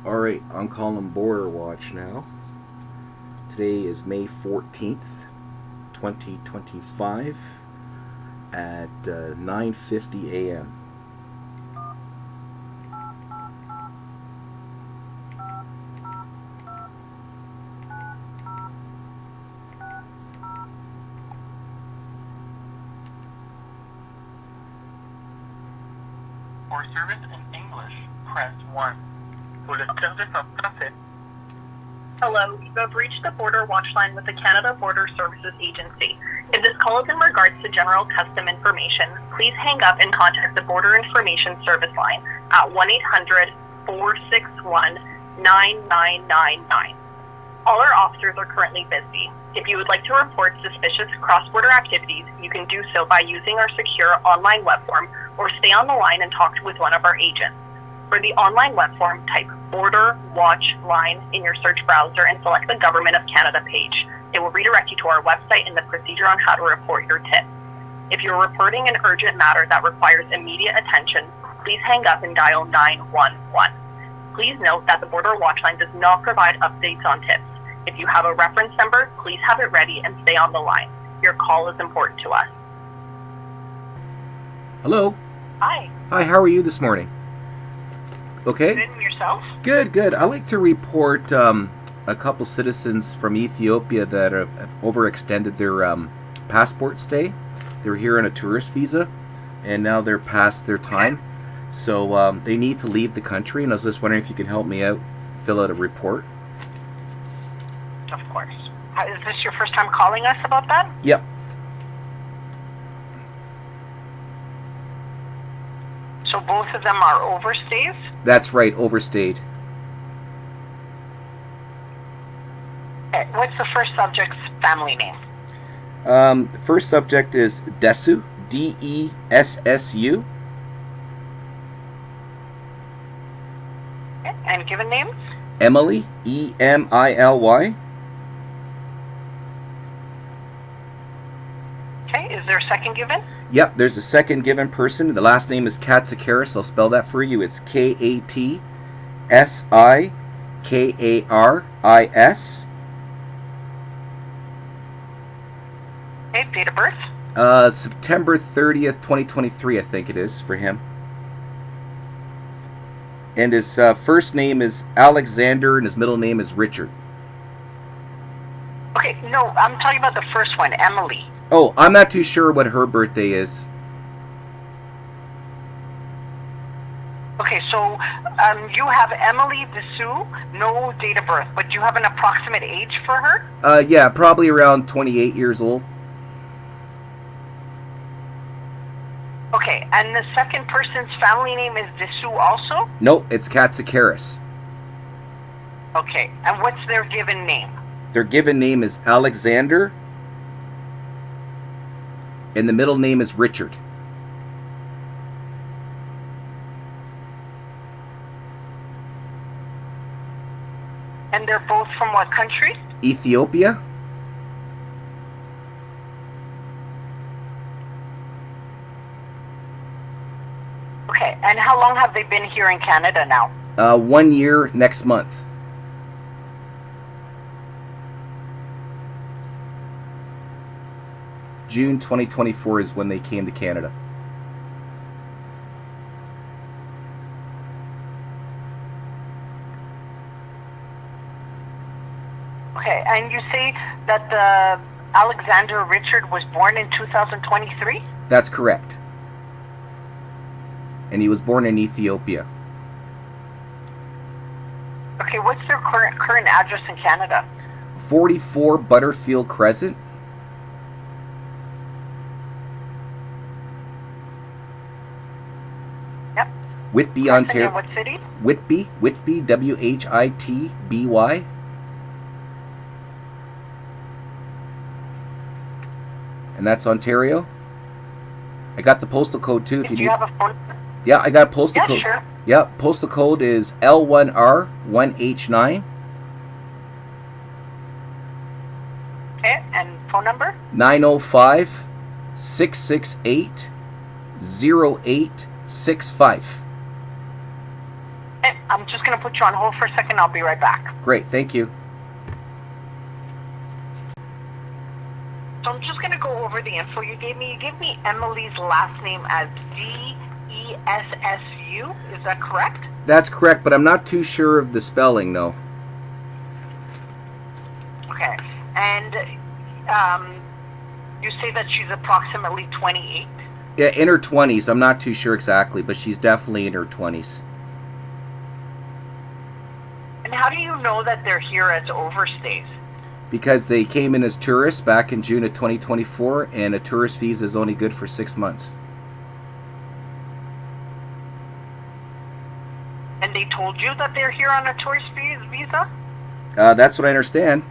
Alright, I'm calling Border Watch now. Today is May 14th, 2025 at 9:50 a.m. For service in English, press 1. Pour le service en français. Hello, you have reached the Border Watch line with the Canada Border Services Agency. If this call is in regards to general custom information, please hang up and contact the Border Information Service line at 1-800-461-9999. All our officers are currently busy. If you would like to report suspicious cross-border activities, you can do so by using our secure online web form or stay on the line and talk with one of our agents. For the online web form, type Border Watch Line in your search browser and select the Government of Canada page. It will redirect you to our website and the procedure on how to report your tip. If you're reporting an urgent matter that requires immediate attention, please hang up and dial 911. Please note that the Border Watch Line does not provide updates on tips. If you have a reference number, please have it ready and stay on the line. Your call is important to us. Hello. Hi. Hi, how are you this morning? Okay. Good, and yourself? Good, good. I'd like to report a couple citizens from Ethiopia that have overextended their passport stay. They're here on a tourist visa, and now they're past their time. So they need to leave the country, and I was just wondering if you could help me out, fill out a report. Of course. Is this your first time calling us about that? Yep. So both of them are overstays? That's right, overstayed. Okay. What's the first subject's family name? The first subject is Dessu, D-E-S-S-U. Okay. And given name? Emily, E-M-I-L-Y. Okay. Is there a second given? Yep, there's a second given person. The last name is Katsikaris. I'll spell that for you. It's K-A-T-S-I-K-A-R-I-S. Okay. Date of birth? September 30th, 2023, I think it is, for him. And his first name is Alexander, and his middle name is Richard. Okay. No, I'm talking about the first one, Emily. Oh, I'm not too sure what her birthday is. Okay, so you have Emily Dessous, no date of birth, but you have an approximate age for her? Yeah, probably around 28 years old. Okay, and the second person's family name is Dessous also? Nope, it's Katsikaris. Okay, and what's their given name? Their given name is Alexander, and the middle name is Richard. And they're both from what country? Ethiopia. Okay, and how long have they been here in Canada now? 1 year next month. June 2024 is when they came to Canada. Okay, and you say that the Alexander Richard was born in 2023? That's correct. And he was born in Ethiopia. Okay, what's their current address in Canada? 44 Butterfield Crescent. Yep. Whitby, And Ontario. in what city? Whitby, W-H-I-T-B-Y. And that's Ontario. I got the postal code too if you Do need. you have a phone? Yeah, I got a postal code. Yeah, sure. Yeah, postal code is L1R1H9 Okay, and phone number? 905 668 0865. Okay, I'm just going to put you on hold for a second. I'll be right back. Great, thank you. So I'm just going to go over the info you gave me. You gave me Emily's last name as D-E-S-S-U. Is that correct? That's correct, but I'm not too sure of the spelling, no. Okay. And you say that she's approximately 28? Yeah, in her 20s. I'm not too sure exactly, but she's definitely in her 20s. And how do you know that they're here as overstays? Because they came in as tourists back in June of 2024, and a tourist visa is only good for 6 months. And they told you that they're here on a tourist visa? That's what I understand.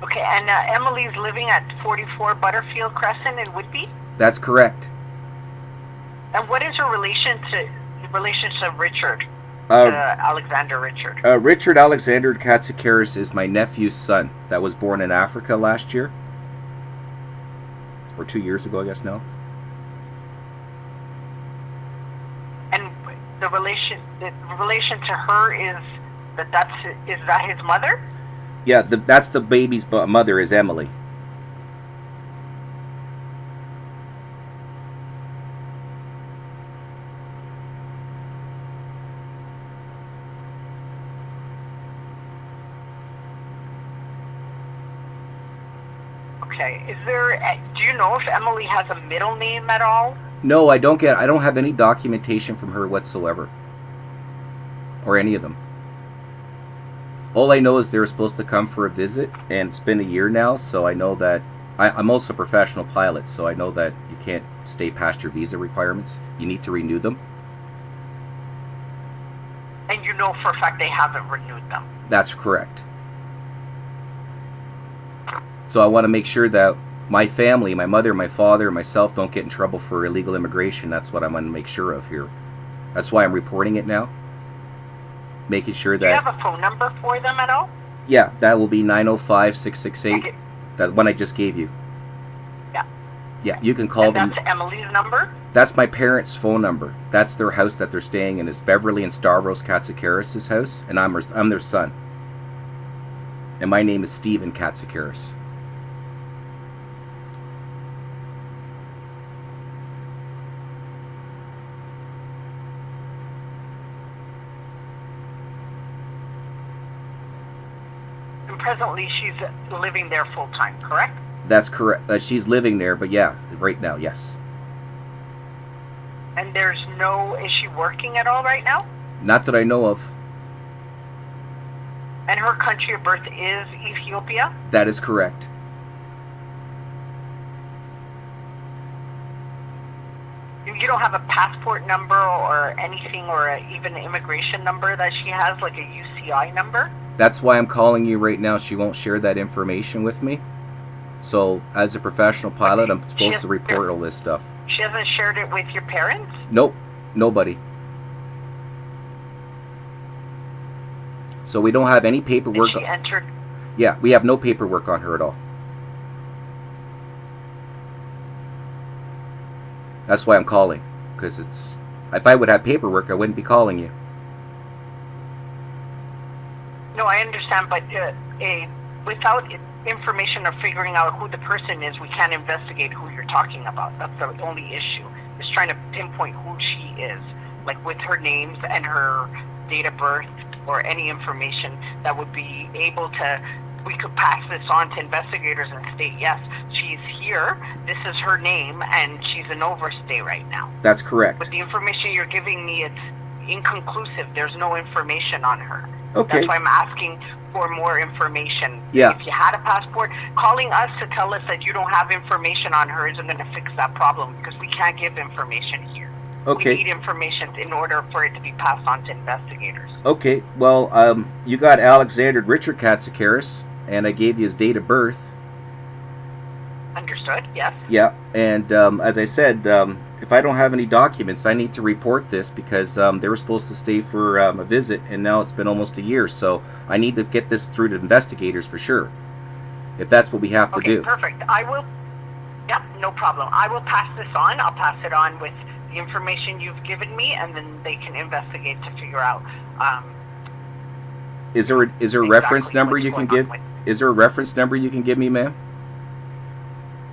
Okay, and Emily's living at 44 Butterfield Crescent in Whitby? That's correct. And what is her relation to Richard? Alexander Richard? Richard Alexander Katsikaris is my nephew's son that was born in Africa last year. Or 2 years ago, I guess now. And the relation to her is that his mother? Yeah, that's the baby's mother is Emily. Okay. Do you know if Emily has a middle name at all? No, I don't have any documentation from her whatsoever. Or any of them. All I know is they were supposed to come for a visit, and it's been a year now, so I know that I'm also a professional pilot, so I know that you can't stay past your visa requirements. You need to renew them. And you know for a fact they haven't renewed them? That's correct. So I want to make sure that my family, my mother, my father, and myself don't get in trouble for illegal immigration. That's what I want to make sure of here. That's why I'm reporting it now. Making sure that... Do you have a phone number for them at all? Yeah, that will be 905-668. Okay. That one I just gave you. Yeah. Yeah, you can call them. That's Emily's number? That's my parents' phone number. That's their house that they're staying in. It's Beverly and Stavros Katsikaris' house, and I'm their son. And my name is Stephen Katsikaris. Presently, she's living there full time, correct? That's correct. She's living there, but yeah, right now, yes. And is she working at all right now? Not that I know of. And her country of birth is Ethiopia? That is correct. You don't have a passport number or anything, or even an immigration number that she has, like a UCI number? That's why I'm calling you right now. She won't share that information with me. So, as a professional pilot, I'm supposed to report all this stuff. She hasn't shared it with your parents? Nope. Nobody. So we don't have any paperwork. Did she entered? Yeah, we have no paperwork on her at all. That's why I'm calling. Because if I would have paperwork, I wouldn't be calling you. No, I understand, but without information or figuring out who the person is, we can't investigate who you're talking about. That's the only issue. Is trying to pinpoint who she is, like with her names and her date of birth or any information that would be able to, we could pass this on to investigators and state, yes, she's here, this is her name, and she's an overstay right now. That's correct. But the information you're giving me, it's inconclusive. There's no information on her. Okay. That's why I'm asking for more information. Yeah. If you had a passport, calling us to tell us that you don't have information on her isn't going to fix that problem, because we can't give information here. Okay. We need information in order for it to be passed on to investigators. Okay. Well, you got Alexander Richard Katsikaris, and I gave you his date of birth. Understood, yes. Yeah, and as I said, if I don't have any documents, I need to report this because they were supposed to stay for a visit, and now it's been almost a year, so I need to get this through to investigators for sure, if that's what we have to do. Okay, perfect. Yep, no problem. I will pass this on. I'll pass it on with the information you've given me, and then they can investigate to figure out. Is there a exactly reference number what's you can going give? on Is there a reference number you can give me, ma'am?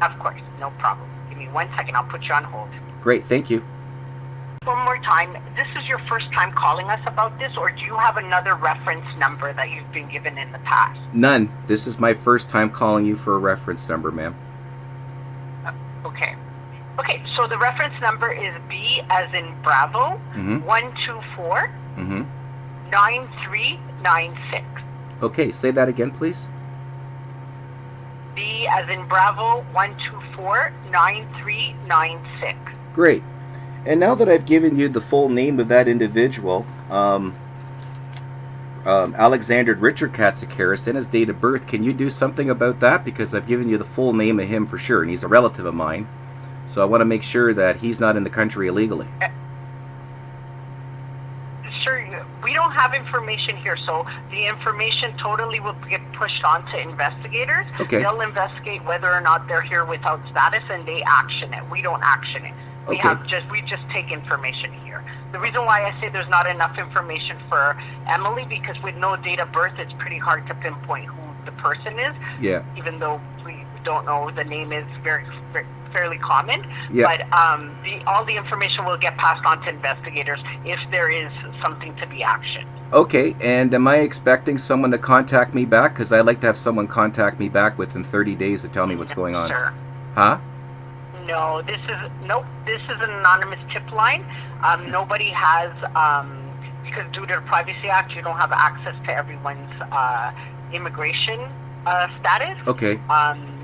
Of course, no problem. Give me 1 second. I'll put you on hold. Great, thank you. One more time. This is your first time calling us about this, or do you have another reference number that you've been given in the past? None. This is my first time calling you for a reference number, ma'am. Okay. Okay, so the reference number is B as in Bravo, 124 Mm-hmm. 9396. Okay, say that again, please. B as in Bravo, 124 9396. Great. And now that I've given you the full name of that individual, Alexander Richard Katsikaris, and his date of birth, can you do something about that? Because I've given you the full name of him for sure, and he's a relative of mine. So I want to make sure that he's not in the country illegally. Sure, we don't have information here, so the information totally will get pushed on to investigators. Okay. They'll investigate whether or not they're here without status, and they action it. We don't action it. We just take information here. The reason why I say there's not enough information for Emily, because with no date of birth, it's pretty hard to pinpoint who the person is. Yeah. Even though we don't know, the name is fairly common. Yeah. But all the information will get passed on to investigators if there is something to be actioned. Okay, and am I expecting someone to contact me back? Because I'd like to have someone contact me back within 30 days to tell me what's going on. Sure. Huh? No, this is an anonymous tip line. Nobody has, because due to the Privacy Act, you don't have access to everyone's immigration status. Okay.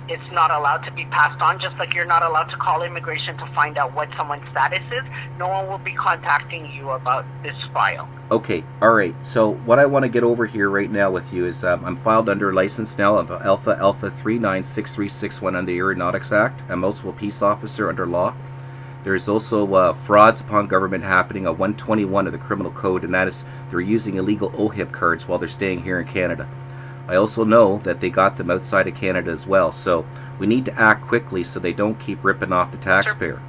It's not allowed to be passed on, just like you're not allowed to call immigration to find out what someone's status is. No one will be contacting you about this file. Okay, all right. So what I want to get over here right now with you is I'm filed under license now of Alpha 396361 under the Aeronautics Act. I'm also a peace officer under law. There's also frauds upon government happening on 121 of the Criminal Code, and that is they're using illegal OHIP cards while they're staying here in Canada. I also know that they got them outside of Canada as well, so we need to act quickly so they don't keep ripping off the taxpayer.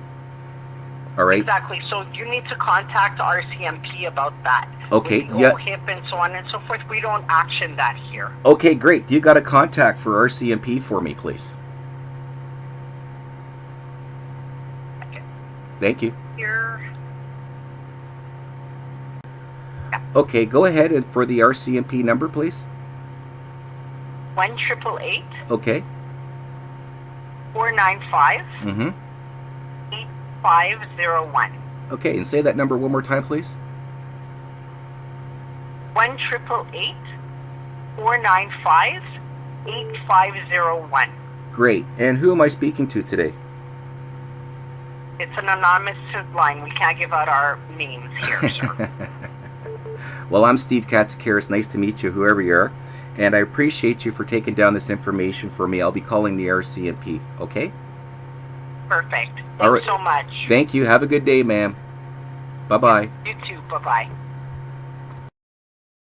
All right? Exactly. So you need to contact RCMP about that. Okay. With the Yeah. OHIP and so on and so forth. We don't action that here. Okay, great. You got a contact for RCMP for me, please? Okay. Thank you. Here. Okay, go ahead and for the RCMP number, please. 1-888 Okay. 495 Mm-hmm. 8501. Okay, and say that number one more time, please. 1-888 495 8501. Great. And who am I speaking to today? It's an anonymous line. We can't give out our names here, sir. Well, I'm Steve Katsikaris. Nice to meet you, whoever you are. And I appreciate you for taking down this information for me. I'll be calling the RCMP, okay? Perfect. All right. Thanks so much. Thank you. Have a good day, ma'am. Bye-bye. You too. Bye-bye.